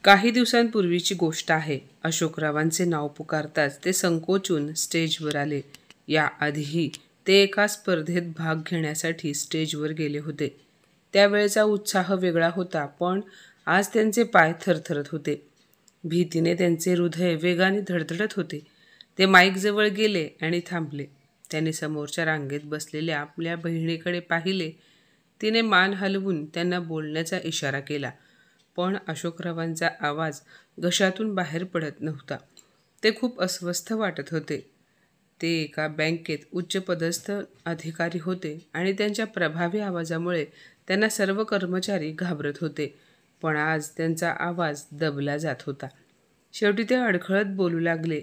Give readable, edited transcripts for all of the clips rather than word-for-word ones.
काही दिवसांपूर्वीची गोष्ट आहे. अशोकरावांचे नाव पुकारताच ते संकोचून स्टेजवर आले. याआधीही ते एका स्पर्धेत भाग घेण्यासाठी स्टेजवर गेले होते. त्यावेळेचा उत्साह वेगळा होता, पण आज त्यांचे पाय थरथरत होते. भीतीने त्यांचे हृदय वेगाने धडधडत होते. ते माईकजवळ गेले आणि थांबले. त्यांनी समोरच्या रांगेत बसलेल्या आपल्या बहिणीकडे पाहिले. तिने मान हलवून त्यांना बोलण्याचा इशारा केला, पण अशोकरावांचा आवाज घशातून बाहेर पडत नव्हता. ते खूप अस्वस्थ वाटत होते. ते एका बँकेत उच्चपदस्थ अधिकारी होते आणि त्यांच्या प्रभावी आवाजामुळे त्यांना सर्व कर्मचारी घाबरत होते. पण आज त्यांचा आवाज दबला जात होता. शेवटी ते अडखळत बोलू लागले,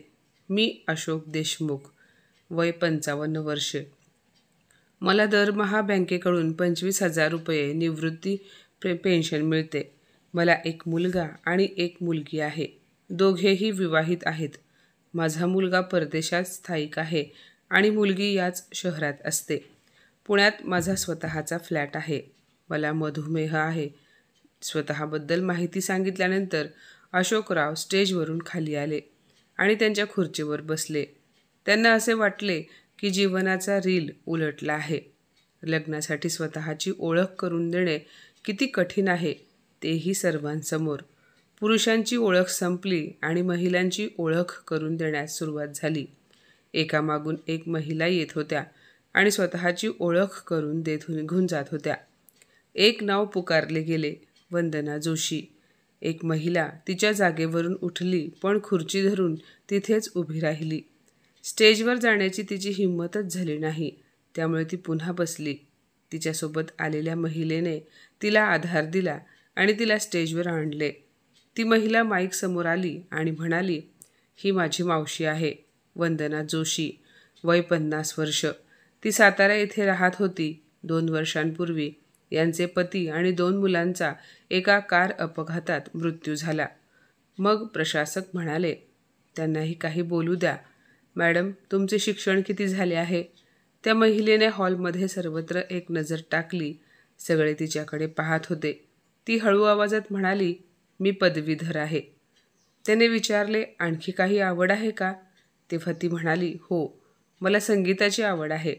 "मी अशोक देशमुख, वय 55 वर्षे. मला दरमहा बँकेकडून 25,000 रुपये निवृत्ती पेन्शन मिळते. मला एक मुलगा आणि एक मुलगी आहे. दोघेही विवाहित आहेत. माझा मुलगा परदेशात स्थायिक आहे आणि मुलगी याच शहरात असते. पुण्यात माझा स्वतःचा फ्लॅट आहे. मला मधुमेह आहे." स्वतःबद्दल माहिती सांगितल्यानंतर अशोकराव स्टेजवरून खाली आले आणि त्यांच्या खुर्चीवर बसले. त्यांना असे वाटले की जीवनाचा रील उलटला आहे. लग्नासाठी स्वतःची ओळख करून देणे किती कठीण आहे तेही सर्वांसमोर. पुरुषांची ओळख संपली आणि महिलांची ओळख करून देण्यास सुरुवात झाली. एकामागून एक महिला येत होत्या आणि स्वतःची ओळख करून देत निघून जात होत्या. एक नाव पुकारले गेले, वंदना जोशी. एक महिला तिच्या जागेवरून उठली, पण खुर्ची धरून तिथेच उभी राहिली. स्टेजवर जाण्याची तिची हिंमतच झाली नाही, त्यामुळे ती पुन्हा बसली. तिच्यासोबत आलेल्या महिलेने तिला आधार दिला आणि तिला स्टेजवर आणले. ती महिला माईक समोर आली आणि म्हणाली, "ही माझी मावशी आहे, वंदना जोशी, वय 50 वर्ष. ती सातारा येथे राहत होती. 2 वर्षांपूर्वी यांचे पती आणि 2 मुलांचा एका कार अपघातात मृत्यू झाला." मग प्रशासक म्हणाले, "त्यांनाही काही बोलू द्या. मॅडम, तुमचे शिक्षण किती झाले आहे?" त्या महिलेने हॉलमध्ये सर्वत्र एक नजर टाकली. सगळे तिच्याकडे पाहत होते. ती हळू आवाजात म्हणाली, "मी पदवीधर आहे." त्याने विचारले, "आणखी काही आवड आहे का?" तेव्हा ती म्हणाली, "हो, मला संगीताची आवड आहे."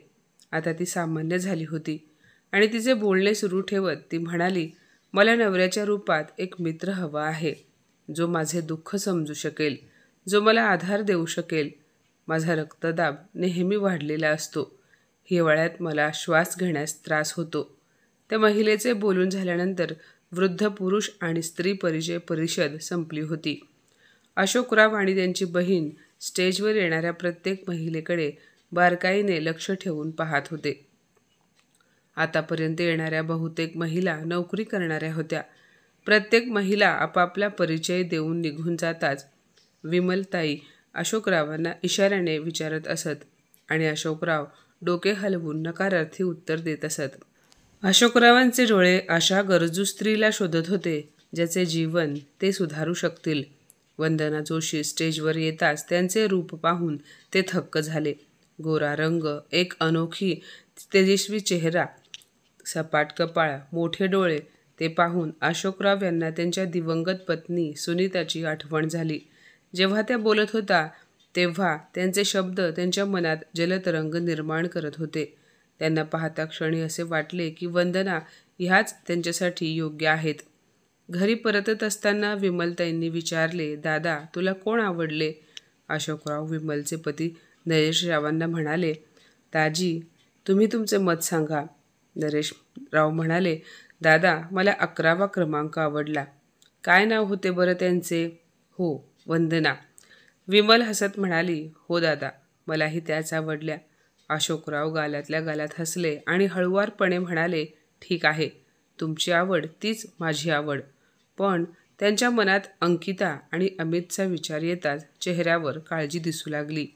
आता ती सामान्य झाली होती आणि तिचे बोलणे सुरू ठेवत ती म्हणाली, "मला नवऱ्याच्या रूपात एक मित्र हवा आहे, जो माझे दुःख समजू शकेल, जो मला आधार देऊ शकेल. माझा रक्तदाब नेहमी वाढलेला असतो. हिवाळ्यात मला श्वास घेण्यास त्रास होतो." त्या महिलेचे बोलून झाल्यानंतर वृद्ध पुरुष आणि स्त्री परिचय परिषद संपली होती. अशोकराव आणि त्यांची बहीण स्टेजवर येणाऱ्या प्रत्येक महिलेकडे बारकाईने लक्ष ठेवून पाहत होते. आतापर्यंत येणाऱ्या बहुतेक महिला नोकरी करणाऱ्या होत्या. प्रत्येक महिला आपापला परिचय देऊन निघून जाताच विमलताई अशोकरावांना इशाऱ्याने विचारत असत आणि अशोकराव डोके हलवून नकारार्थी उत्तर देत असत. अशोकरावांचे डोळे अशा गरजू स्त्रीला शोधत होते, ज्याचे जीवन ते सुधारू शकतील. वंदना जोशी स्टेजवर येताच त्यांचे रूप पाहून ते थक्क झाले. गोरा रंग, एक अनोखी तेजस्वी चेहरा, सपाट कपाळ, मोठे डोळे. ते पाहून अशोकराव यांना त्यांच्या दिवंगत पत्नी सुनीताची आठवण झाली. जेव्हा त्या बोलत होत्या तेव्हा त्यांचे शब्द त्यांच्या मनात जलतरंग निर्माण करत होते. त्यांना पाहता क्षणी असे वाटले की वंदना ह्याच त्यांच्यासाठी योग्य आहेत. घरी परतत असताना विमलताईंनी विचारले, "दादा, तुला कोण आवडले?" अशोकराव विमलचे पती नरेशरावांना म्हणाले, "दाजी, तुम्ही तुमचे मत सांगा." नरेशराव म्हणाले, "दादा, मला 11वा क्रमांक आवडला." "काय नाव होते बरं त्यांचे?" "हो, वंदना." विमल हसत म्हणाली, "हो दादा, मलाही त्याच आवडल्या." अशोकराव गालातल्या गालात हसले आणि हळुवारपणे म्हणाले, "ठीक आहे, तुमची आवड तीच माझी आवड." पण त्यांच्या मनात अंकिता आणि अमितचा विचार येताच चेहऱ्यावर काळजी दिसू लागली.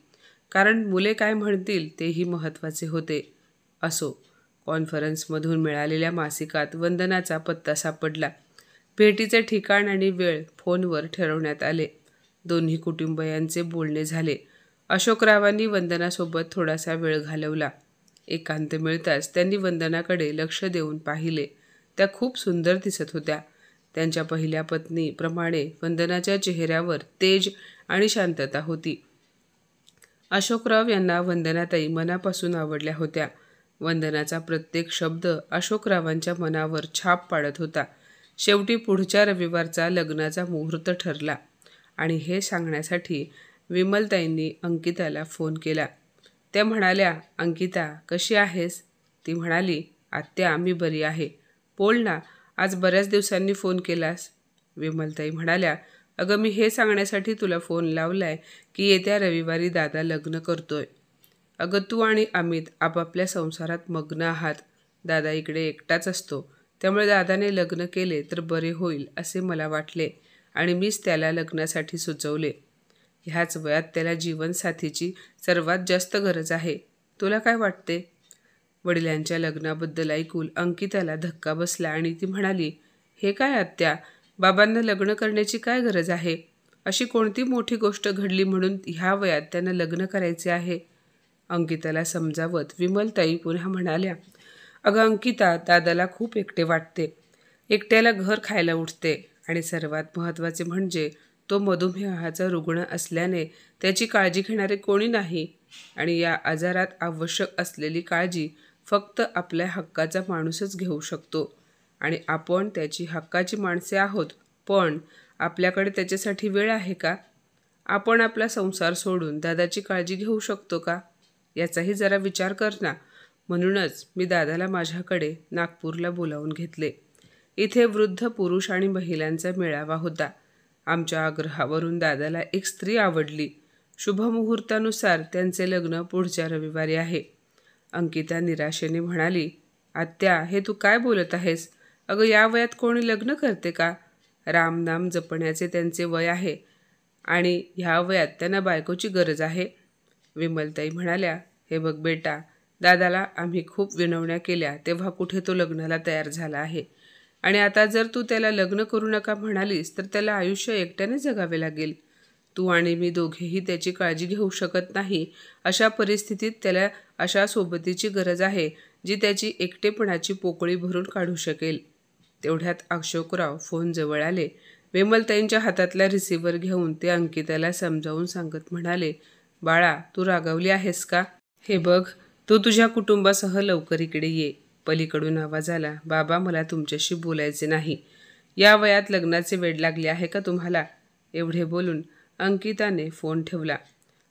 कारण मुले काय म्हणतील तेही महत्त्वाचे होते. असो, कॉन्फरन्समधून मिळालेल्या मासिकात वंदनाचा पत्ता सापडला. भेटीचे ठिकाण आणि वेळ फोनवर ठरवण्यात आले. दोन्ही कुटुंबियांचे बोलणे झाले. अशोकरावांनी वंदनासोबत थोडासा वेळ घालवला. एकांत मिळताच त्यांनी वंदनाकडे लक्ष देऊन पाहिले. त्या खूप सुंदर दिसत होत्या. त्यांच्या पहिल्या पत्नीप्रमाणे वंदनाच्या चेहऱ्यावर तेज आणि शांतता होती. अशोकराव यांना वंदनाताई मनापासून आवडल्या होत्या. वंदनाचा प्रत्येक शब्द अशोकरावांच्या मनावर छाप पाडत होता. शेवटी पुढच्या रविवारचा लग्नाचा मुहूर्त ठरला आणि हे सांगण्यासाठी विमलताईंनी अंकिताला फोन केला. त्या म्हणाल्या, "अंकिता, कशी आहेस?" ती म्हणाली, "आत्या, मी बरी आहे. बोल ना, आज बऱ्याच दिवसांनी फोन केलास." विमलताई म्हणाल्या, "अगं, मी हे सांगण्यासाठी तुला फोन लावलाय की येत्या रविवारी दादा लग्न करतोय. अगं, तू आणि अमित आपापल्या संसारात मग्न आहात. दादा इकडे एकटाच असतो. त्यामुळे दादाने लग्न केले तर बरे होईल असे मला वाटले आणि मीच त्याला लग्नासाठी सुचवले. ह्याच वयात त्याला जीवनसाथीची सर्वात जास्त गरज आहे. तुला काय वाटते?" वडिलांच्या लग्नाबद्दल ऐकून अंकिताला धक्का बसला आणि ती म्हणाली, "हे काय आत्या? बाबांना लग्न करण्याची काय गरज आहे? अशी कोणती मोठी गोष्ट घडली म्हणून ह्या वयात त्यांना लग्न करायचे आहे?" अंकिताला समजावत विमलताई पुन्हा म्हणाल्या, "अगं अंकिता, दादाला खूप एकटे वाटते. एकट्याला घर खायला उठते आणि सर्वात महत्त्वाचे म्हणजे तो मधुमेहाचा रुग्ण असल्याने त्याची काळजी घेणारे कोणी नाही आणि या आजारात आवश्यक असलेली काळजी फक्त आपल्या हक्काचा माणूसच घेऊ शकतो आणि आपण त्याची हक्काची माणसे आहोत. पण आपल्याकडे त्याच्यासाठी वेळ आहे का? आपण आपला संसार सोडून दादाची काळजी घेऊ शकतो का? याचाही जरा विचार कर ना. म्हणूनच मी दादाला माझ्याकडे नागपूरला बोलावून घेतले. इथे वृद्ध पुरुष आणि महिलांचा मेळावा होता. आमच्या आग्रहावरून दादाला एक स्त्री आवडली. शुभमुहूर्तानुसार त्यांचे लग्न पुढच्या रविवारी आहे." अंकिता निराशेने म्हणाली, "आत्या, हे तू काय बोलत आहेस? अगं, या वयात कोणी लग्न करते का? रामनाम जपण्याचे त्यांचे वय आहे आणि ह्या वयात त्यांना बायकोची गरज आहे." विमलताई म्हणाल्या, "हे बघ बेटा, दादाला आम्ही खूप विनवण्या केल्या तेव्हा कुठे तो लग्नाला तयार झाला आहे आणि आता जर तू त्याला लग्न करू नका म्हणालीस तर त्याला आयुष्य एकट्याने जगावे लागेल. तू आणि मी दोघेही त्याची काळजी घेऊ शकत नाही. अशा परिस्थितीत त्याला अशा सोबतीची गरज आहे जी त्याची एकटेपणाची पोकळी भरून काढू शकेल." तेवढ्यात अशोकराव फोन जवळ आले. विमलताईंच्या हातातला रिसिव्हर घेऊन ते अंकिताला समजावून सांगत म्हणाले, "बाळा, तू रागावली आहेस का? हे बघ, तू तुझ्या कुटुंबासह लवकर इकडे ये." पलीकडून आवाज आला, "बाबा, मला तुमच्याशी बोलायचे नाही. या वयात लग्नाचे वेड लागले आहे का तुम्हाला?" एवढे बोलून अंकिताने फोन ठेवला.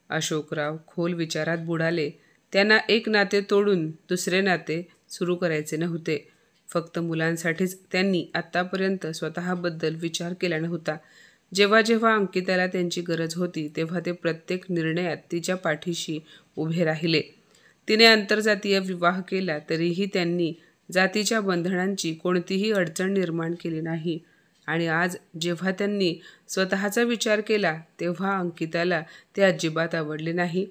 अशोकराव खोल विचारात बुडाले. त्यांना एक नाते तोडून दुसरे नाते सुरू करायचे नव्हते. फक्त मुलांसाठीच त्यांनी आत्तापर्यंत स्वतःबद्दल विचार केला नव्हता. जेव्हा जेव्हा अंकिताला त्यांची गरज होती तेव्हा ते प्रत्येक निर्णयात तिच्या पाठीशी उभे राहिले. तिने आंतरजातीय विवाह केला तरीही त्यांनी जातीच्या बंधनांची कोणतीही अडचण निर्माण केली नाही आणि आज जेव्हा त्यांनी स्वतःचा विचार केला तेव्हा अंकिताला ते अजिबात आवडले नाही.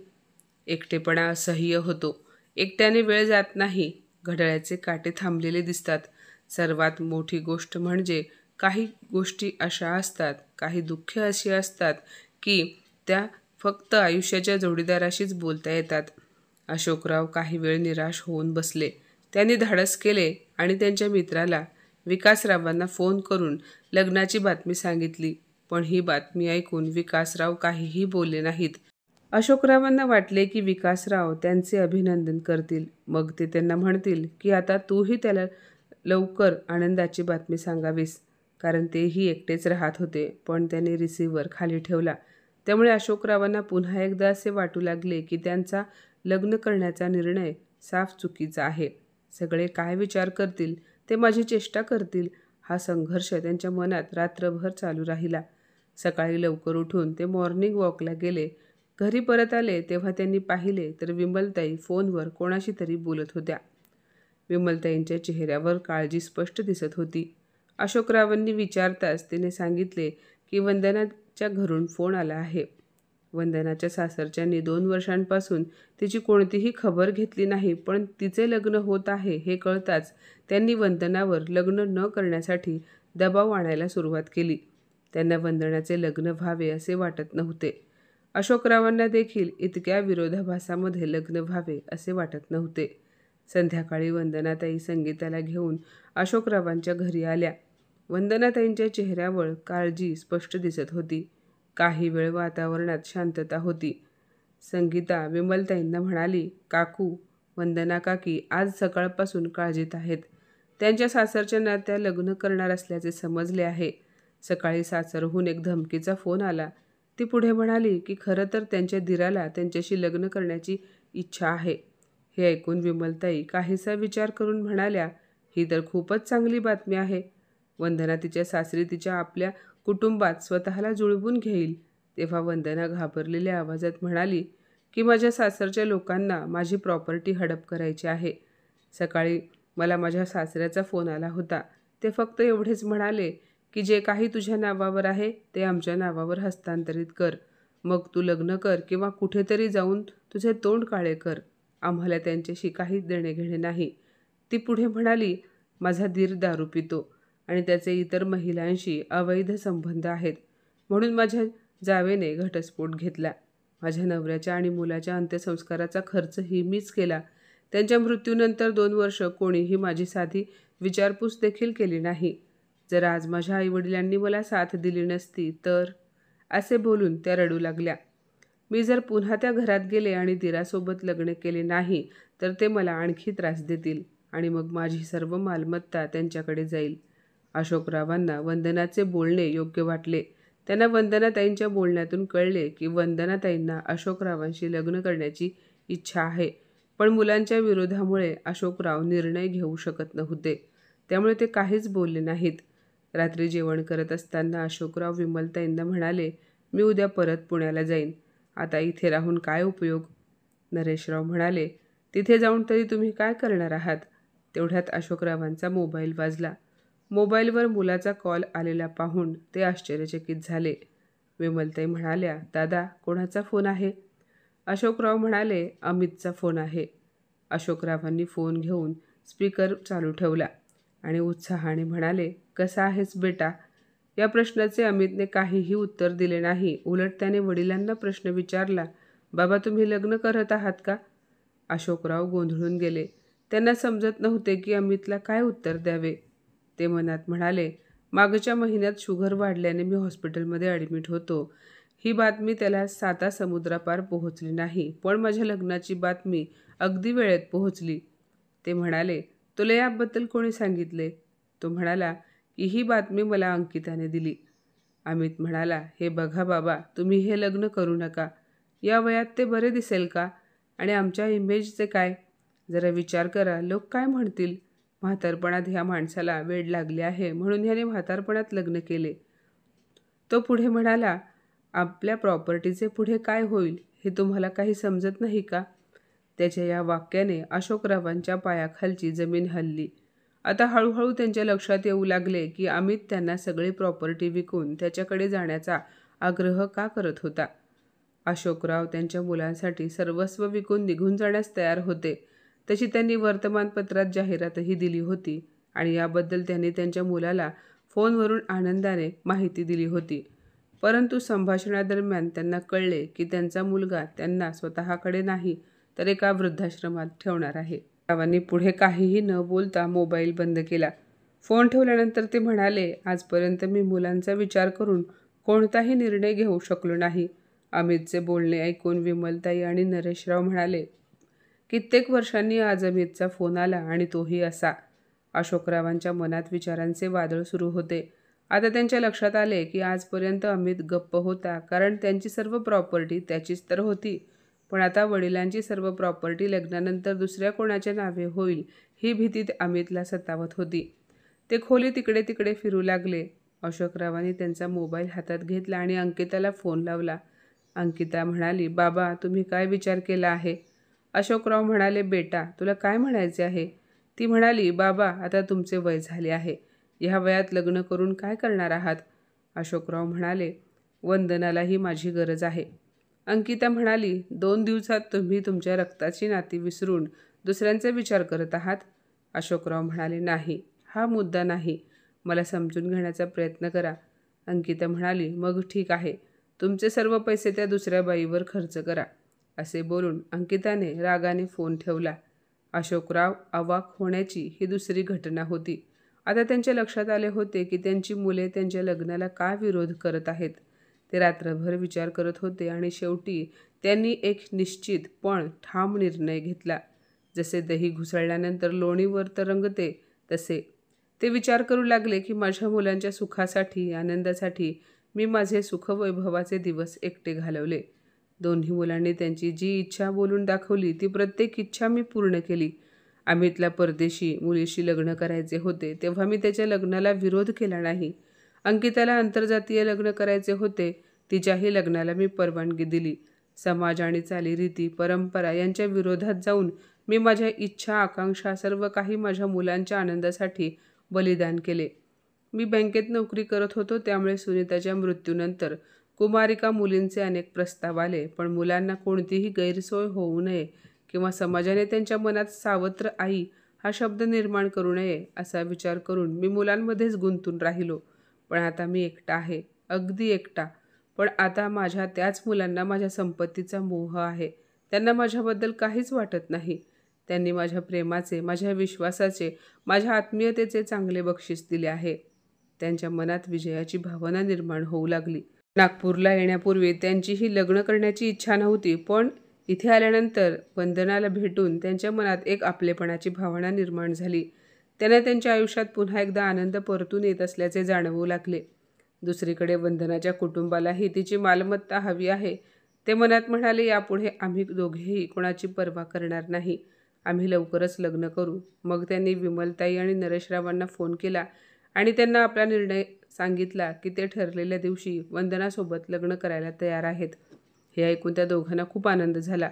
एकटेपणा असह्य होतो. एकट्याने वेळ जात नाही. घड्याळाचे काटे थांबलेले दिसतात. सर्वात मोठी गोष्ट म्हणजे काही गोष्टी अशा असतात, काही दुःखे अशी असतात की त्या फक्त आयुष्याच्या जोडीदाराशीच बोलता येतात. अशोकराव काही वेळ निराश होऊन बसले. त्यांनी धाडस केले आणि त्यांच्या मित्राला विकासरावांना फोन करून लग्नाची बातमी सांगितली. पण ही बातमी ऐकून विकासराव काहीही बोलले नाहीत. अशोकरावांना वाटले की विकासराव त्यांचे अभिनंदन करतील. मग ते त्यांना म्हणतील की आता तूही त्याला लवकर आनंदाची बातमी सांगावीस. कारण तेही एकटेच राहत होते. पण त्याने रिसिव्हर खाली ठेवला. त्यामुळे अशोकरावांना पुन्हा एकदा असे वाटू लागले की त्यांचा लग्न करण्याचा निर्णय साफ चुकीचा आहे. सगळे काय विचार करतील, ते माझी चेष्टा करतील, हा संघर्ष त्यांच्या मनात रात्रभर चालू राहिला. सकाळी लवकर उठून ते मॉर्निंग वॉकला गेले. घरी परत आले तेव्हा त्यांनी पाहिले तर विमलताई फोनवर कोणाशी तरी बोलत होत्या. विमलताईंच्या चेहऱ्यावर काळजी स्पष्ट दिसत होती. अशोकरावांनी विचारताच तिने सांगितले की वंदनाच्या घरून फोन आला आहे. वंदनाच्या सासरच्यांनी 2 वर्षांपासून तिची कोणतीही खबर घेतली नाही, पण तिचे लग्न होत आहे हे कळताच त्यांनी वंदनावर लग्न न करण्यासाठी दबाव आणायला सुरुवात केली. त्यांना वंदनाचे लग्न व्हावे असे वाटत नव्हते. अशोकरावांना देखील इतक्या विरोधाभासामध्ये लग्न व्हावे असे वाटत नव्हते. संध्याकाळी वंदनाताई संगीताला घेऊन अशोकरावांच्या घरी आल्या. वंदनाताईंच्या चेहऱ्यावर काळजी स्पष्ट दिसत होती. काही वेळ वातावरणात शांतता होती. संगीता विमलताईंना म्हणाली, काकू, वंदना काकी आज सकाळपासून काळजीत आहेत. त्यांच्या सासरच्या नात्या लग्न करणार असल्याचे समजले आहे. सकाळी सासरहून एक धमकीचा फोन आला. ती पुढे म्हणाली की खरं तर त्यांच्या दिराला त्यांच्याशी लग्न करण्याची इच्छा आहे. हे ऐकून विमलताई काहीसा विचार करून म्हणाल्या, ही तर खूपच चांगली बातमी आहे. वंदना तिच्या सासरी तिच्या आपल्या कुटुंबात स्वतःला जुळवून घेईल. तेव्हा वंदना घाबरलेल्या आवाजात म्हणाली की माझ्या सासरच्या लोकांना माझी प्रॉपर्टी हडप करायची आहे. सकाळी मला माझ्या सासऱ्याचा फोन आला होता. ते फक्त एवढेच म्हणाले की जे काही तुझ्या नावावर आहे ते आमच्या नावावर हस्तांतरित कर. मग तू लग्न कर किंवा कुठेतरी जाऊन तुझे तोंड काळे कर. आम्हाला त्यांच्याशी काही देणेघेणे नाही. ती पुढे म्हणाली, माझा दीर दारू पितो आणि त्याचे इतर महिलांशी अवैध संबंध आहेत. म्हणून माझ्या जावेने घटस्फोट घेतला. माझ्या नवऱ्याच्या आणि मुलाच्या अंत्यसंस्काराचा खर्चही मीच केला. त्यांच्या मृत्यूनंतर 2 वर्ष कोणीही माझी साधी विचारपूस देखील केली नाही. जर आज माझ्या आईवडिलांनी मला साथ दिली नसती तर, असे बोलून त्या रडू लागल्या. मी जर पुन्हा त्या घरात गेले आणि दिरासोबत लग्न केले नाही तर ते मला आणखी त्रास देतील आणि मग माझी सर्व मालमत्ता त्यांच्याकडे जाईल. अशोकरावांना वंदनाचे बोलणे योग्य वाटले. त्यांना वंदनाताईंच्या बोलण्यातून कळले की वंदनाताईंना अशोकरावांशी लग्न करण्याची इच्छा आहे. पण मुलांच्या विरोधामुळे अशोकराव निर्णय घेऊ शकत नव्हते. त्यामुळे ते काहीच बोलले नाहीत. रात्री जेवण करत असताना अशोकराव विमलताईंना म्हणाले, मी उद्या परत पुण्याला जाईन. आता इथे राहून काय उपयोग? नरेशराव म्हणाले, तिथे जाऊन तरी तुम्ही काय करणार आहात? तेवढ्यात अशोकरावांचा मोबाईल वाजला. मोबाईलवर मुलाचा कॉल आलेला पाहून ते आश्चर्यचकित झाले. विमलताई म्हणाल्या, दादा, कोणाचा फोन आहे? अशोकराव म्हणाले, अमितचा फोन आहे. अशोकरावांनी फोन घेऊन स्पीकर चालू ठेवला आणि उत्साहाने म्हणाले, कसा आहेस बेटा? या प्रश्नाचे अमितने काहीही उत्तर दिले नाही. उलट त्याने वडिलांना प्रश्न विचारला, बाबा, तुम्ही लग्न करत आहात का? अशोकराव गोंधळून गेले. त्यांना समजत नव्हते की अमितला काय उत्तर द्यावे. ते मनात म्हणाले, मागच्या महिन्यात शुगर वाढल्याने मी हॉस्पिटलमध्ये ॲडमिट होतो. ही बातमी त्याला सातासमुद्रापार पोहोचली नाही, पण माझ्या लग्नाची बातमी अगदी वेळेत पोहोचली. ते म्हणाले, तुला याबद्दल कोणी सांगितले? तो म्हणाला की ही बातमी मला अंकिताने दिली. अमित म्हणाला, हे बघा बाबा, तुम्ही हे लग्न करू नका. या वयात ते बरे दिसेल का? आणि आमच्या इमेजचे काय? जरा विचार करा, लोक काय म्हणतील? म्हातारपणात ह्या माणसाला वेड लागले आहे म्हणून ह्याने म्हातारपणात लग्न केले. तो पुढे म्हणाला, आपल्या प्रॉपर्टीचे पुढे काय होईल हे तुम्हाला काही समजत नाही का? त्याच्या या वाक्याने अशोकरावांच्या पायाखालची जमीन हलली. आता हळूहळू त्यांच्या लक्षात येऊ लागले की अमित त्यांना सगळी प्रॉपर्टी विकून त्याच्याकडे जाण्याचा आग्रह का करत होता. अशोकराव त्यांच्या मुलांसाठी सर्वस्व विकून निघून जाण्यास तयार होते. तशी त्यांनी वर्तमानपत्रात जाहिरातही दिली होती आणि याबद्दल त्यांनी त्यांच्या मुलाला फोनवरून आनंदाने माहिती दिली होती. परंतु संभाषणादरम्यान त्यांना कळले की त्यांचा मुलगा त्यांना स्वतःकडे नाही तर एका वृद्धाश्रमात ठेवणार आहे. रावांनी पुढे काहीही न बोलता मोबाईल बंद केला. फोन ठेवल्यानंतर ते म्हणाले, आजपर्यंत मी मुलांचा विचार करून कोणताही निर्णय घेऊ शकलो नाही. अमितचे बोलणे ऐकून विमलताई आणि नरेशराव म्हणाले, कित्येक वर्षांनी आज अमितचा फोन आला आणि तोही असा. अशोकरावांच्या मनात विचारांचे वादळ सुरू होते. आता त्यांच्या लक्षात आले की आजपर्यंत अमित गप्प होता कारण त्यांची सर्व प्रॉपर्टी त्याचीच तर होती. पण आता वडिलांची सर्व प्रॉपर्टी लग्नानंतर दुसऱ्या कोणाच्या नावे होईल ही भीती अमितला सतावत होती. ते खोलीत तिकडे तिकडे फिरू लागले. अशोकरावांनी त्यांचा मोबाईल हातात घेतला आणि अंकिताला फोन लावला. अंकिता म्हणाली, बाबा, तुम्ही काय विचार केला आहे? अशोकराव म्हणाले, बेटा, तुला काय म्हणायचे आहे? ती म्हणाली, बाबा, आता तुमचे वय झाले आहे. ह्या वयात लग्न करून काय करणार आहात? अशोकराव म्हणाले, वंदनालाही माझी गरज आहे. अंकिता म्हणाली, 2 दिवसात तुम्ही तुमच्या रक्ताची नाती विसरून दुसऱ्यांचा विचार करत आहात? अशोकराव म्हणाले, नाही, हा मुद्दा नाही. मला समजून घेण्याचा प्रयत्न करा. अंकिता म्हणाली, मग ठीक आहे, तुमचे सर्व पैसे त्या दुसऱ्या बाईवर खर्च करा. असे बोलून अंकिताने रागाने फोन ठेवला. अशोकराव अवाक होण्याची ही दुसरी घटना होती. आता त्यांच्या लक्षात आले होते की त्यांची मुले त्यांच्या लग्नाला का विरोध करत आहेत. ते रात्रभर विचार करत होते आणि शेवटी त्यांनी एक निश्चित पण ठाम निर्णय घेतला. जसे दही घुसळल्यानंतर लोणीवर तरंगते तसे ते विचार करू लागले की माझ्या मुलांच्या सुखासाठी, आनंदासाठी मी माझे सुखवैभवाचे दिवस एकटे घालवले. दोन्ही मुलांनी त्यांची जी इच्छा बोलून दाखवली ती प्रत्येक इच्छा मी पूर्ण केली. अमितला परदेशी मुलीशी लग्न करायचे होते तेव्हा मी त्याच्या लग्नाला विरोध केला नाही. अंकिताला आंतरजातीय लग्न करायचे होते, तिच्याही लग्नाला मी परवानगी दिली. समाज आणि चालीरीती, परंपरा यांच्या विरोधात जाऊन मी माझ्या इच्छा, आकांक्षा सर्व काही माझ्या मुलांच्या आनंदासाठी बलिदान केले. मी बँकेत नोकरी करत होतो, त्यामुळे सुनीताच्या मृत्यूनंतर कुमारिका मुलींचे अनेक प्रस्ताव आले, पण मुलांना कोणतीही गैरसोय होऊ नये किंवा समाजाने त्यांच्या मनात सावत्र आई हा शब्द निर्माण करू नये असा विचार करून मी मुलांमध्येच गुंतून राहिलो. पण आता मी एकटा आहे, अगदी एकटा. पण आता माझ्या त्याच मुलांना माझ्या संपत्तीचा मोह आहे. त्यांना माझ्याबद्दल काहीच वाटत नाही. त्यांनी माझ्या प्रेमाचे, माझ्या विश्वासाचे, माझ्या आत्मीयतेचे चांगले बक्षीस दिले आहे. त्यांच्या मनात विजयाची भावना निर्माण होऊ लागली. नागपूरला येण्यापूर्वी त्यांचीही लग्न करण्याची इच्छा नव्हती, पण इथे आल्यानंतर वंदनाला भेटून त्यांच्या मनात एक आपलेपणाची भावना निर्माण झाली. त्यांना त्यांच्या आयुष्यात पुन्हा एकदा आनंद परतून येत असल्याचे जाणवू लागले. दुसरीकडे वंदनाच्या कुटुंबालाही तिची मालमत्ता हवी आहे. ते मनात म्हणाले, यापुढे आम्ही दोघेही कोणाची पर्वा करणार नाही. आम्ही लवकरच लग्न करू. मग त्यांनी विमलताई आणि नरेशरावांना फोन केला आणि त्यांना आपला निर्णय सांगितला की ते ठरलेल्या दिवशी वंदनासोबत लग्न करायला तयार आहेत. हे ऐकून त्या दोघांना खूप आनंद झाला.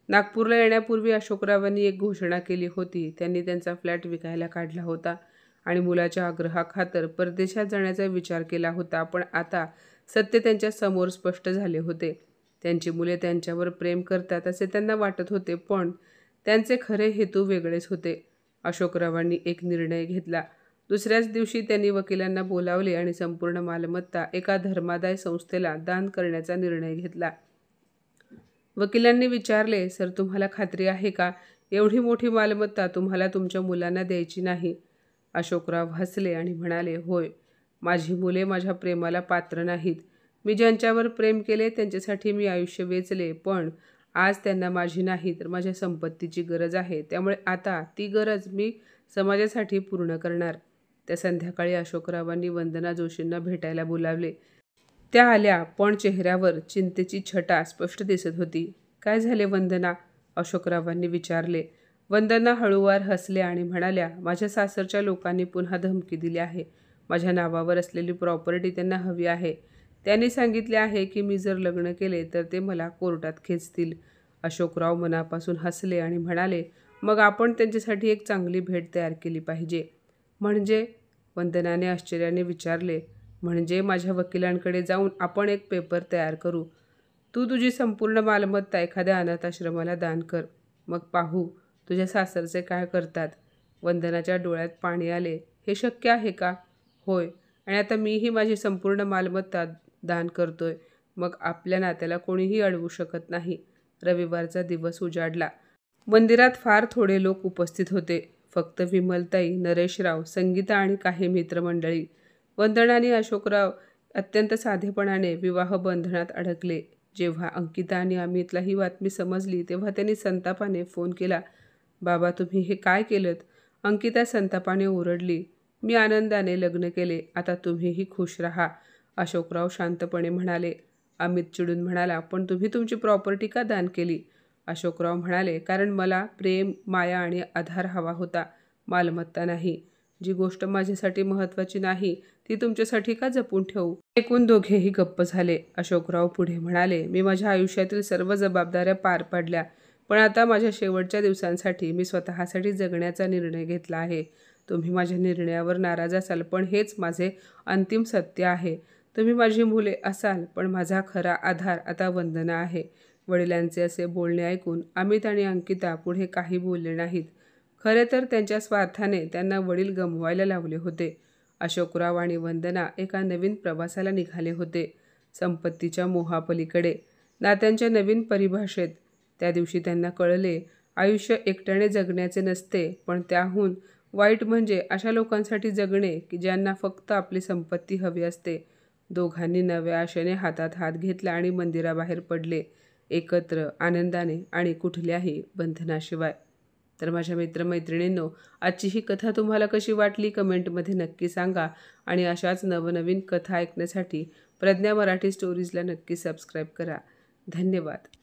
नागपूरला येण्यापूर्वी अशोकरावांनी एक घोषणा केली होती. त्यांनी त्यांचा फ्लॅट विकायला काढला होता आणि मुलाच्या आग्रहाखातर परदेशात जाण्याचा विचार केला होता. पण आता सत्य त्यांच्या समोर स्पष्ट झाले होते. त्यांची मुले त्यांच्यावर प्रेम करतात असे त्यांना वाटत होते, पण त्यांचे खरे हेतू वेगळेच होते. अशोकरावांनी एक निर्णय घेतला. दुसऱ्याच दिवशी त्यांनी वकिलांना बोलावले आणि संपूर्ण मालमत्ता एका धर्मादाय संस्थेला दान करण्याचा निर्णय घेतला. वकिलांनी विचारले, सर, तुम्हाला खात्री आहे का एवढी मोठी मालमत्ता तुम्हाला तुमच्या मुलांना द्यायची नाही? अशोकराव हसले आणि म्हणाले, होय, माझी मुले माझ्या प्रेमाला पात्र नाहीत. मी ज्यांच्यावर प्रेम केले त्यांच्यासाठी मी आयुष्य वेचले, पण आज त्यांना माझी नाही तर माझ्या संपत्तीची गरज आहे. त्यामुळे आता ती गरज मी समाजासाठी पूर्ण करणार. त्या संध्याकाळी अशोकरावांनी वंदना जोशींना भेटायला बोलावले. त्या आल्या, पण चेहऱ्यावर चिंतेची छटा स्पष्ट दिसत होती. काय झाले वंदना? अशोकरावांनी विचारले. वंदना हळूवार हसल्या आणि म्हणाल्या, माझ्या सासरच्या लोकांनी पुन्हा धमकी दिली आहे. माझ्या नावावर असलेली प्रॉपर्टी त्यांना हवी आहे. त्यांनी सांगितले आहे की मी जर लग्न केले तर ते मला कोर्टात खेचतील. अशोकराव मनापासून हसले आणि म्हणाले, मग आपण त्यांच्यासाठी एक चांगली भेट तयार केली पाहिजे. म्हणजे? वंदनाने आश्चर्याने विचारले. म्हणजे माझ्या वकिलांकडे जाऊन आपण एक पेपर तयार करू. तू तुझी संपूर्ण मालमत्ता एखाद्या अनाथ आश्रमाला दान कर. मग पाहू तुझ्या सासरचे काय करतात. वंदनाच्या डोळ्यात पाणी आले. हे शक्य आहे का? होय, आणि आता मीही माझी संपूर्ण मालमत्ता दान करतोय. मग आपल्या नात्याला कोणीही अडवू शकत नाही. रविवारचा दिवस उजाडला. मंदिरात फार थोडे लोक उपस्थित होते. फक्त विमलताई, नरेशराव, संगीता आणि काही मित्रमंडळी. वंदना आणि अशोकराव अत्यंत साधेपणाने विवाह बंधनात अडकले. जेव्हा अंकिता आणि अमितला ही बातमी समजली तेव्हा त्यांनी संतापाने फोन केला. बाबा, तुम्ही हे काय केलंत? अंकिता संतापाने ओरडली. मी आनंदाने लग्न केले, आता तुम्हीही खुश राहा, अशोकराव शांतपणे म्हणाले. अमित चिडून म्हणाला, पण तुम्ही तुमची प्रॉपर्टी का दान केली? अशोकराव म्हणाले, कारण मला प्रेम, माया आणि आधार हवा होता, मालमत्ता नाही. जी गोष्ट माझ्यासाठी महत्त्वाची नाही ती तुमच्यासाठी का जपून ठेवू? ऐकून दोघेही गप्प झाले. अशोकराव पुढे म्हणाले, मी माझ्या आयुष्यातील सर्व जबाबदाऱ्या पार पाडल्या, पण आता माझ्या शेवटच्या दिवसांसाठी मी स्वतःसाठी जगण्याचा निर्णय घेतला आहे. तुम्ही माझ्या निर्णयावर नाराज असाल, पण हेच माझे अंतिम सत्य आहे. तुम्ही माझी मुले असाल, पण माझा खरा आधार आता वंदना आहे. वडिलांचे असे बोलणे ऐकून अमित आणि अंकिता पुढे काही बोलले नाहीत. खरे तर त्यांच्या स्वार्थाने त्यांना वडील गमवायला लावले होते. अशोकराव आणि वंदना एका नवीन प्रवासाला निघाले होते, संपत्तीच्या मोहापलीकडे, नात्यांच्या नवीन परिभाषेत. त्या दिवशी त्यांना कळले, आयुष्य एकट्याने जगण्याचे नसते, पण त्याहून वाईट म्हणजे अशा लोकांसाठी जगणे की ज्यांना फक्त आपली संपत्ती हवी असते. दोघांनी नव्या आशेने हातात हात घेतला आणि मंदिराबाहेर पडले, एकत्र, आनंदाने आणि कुठल्याही बंधनाशिवाय. तर माझ्या मित्रमैत्रिणींनो, आजची ही कथा तुम्हाला कशी वाटली कमेंटमध्ये नक्की सांगा आणि अशाच नवनवीन कथा ऐकण्यासाठी प्रज्ञा मराठी स्टोरीजला नक्की सबस्क्राईब करा. धन्यवाद.